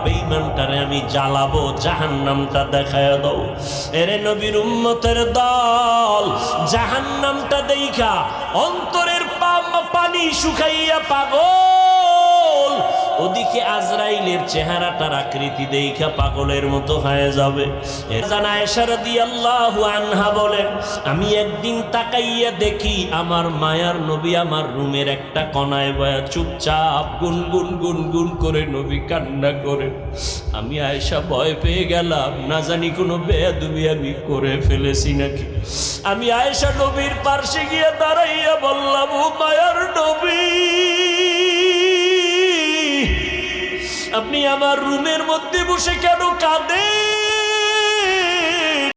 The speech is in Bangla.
বেঈমানটারে আমি জ্বালাবো, জাহান্নামটা দেখায় দাও। এরে নবীর উম্মতের দল, জাহান্নামটা দেইখা অন্তরের পানি শুকাইয়া পাগল, ওদিকে আজরাইলের চেহারাটার আকৃতি দেইখা পাগলের মতো হয়ে যাবে। জানা আয়েশা রাদিয়াল্লাহু আনহা বলেন, আমি একদিন তাকাইয়া দেখি আমার মায়ার নবী আমার রুমের একটা কোনায় বয়া চুপচাপ গুনগুন গুনগুন করে নবী কান্না করে। আমি আয়েশা ভয় পেয়ে গেলাম, না জানি কোনো বেয়াদবি আমি করে ফেলেছি নাকি। আমি আয়েশা নবীর পাশে গিয়ে দাঁড়াইয়া বললাম, ও মায়ার নবী, আপনি আমার রুমের মধ্যে বসে কেন কাঁদেন?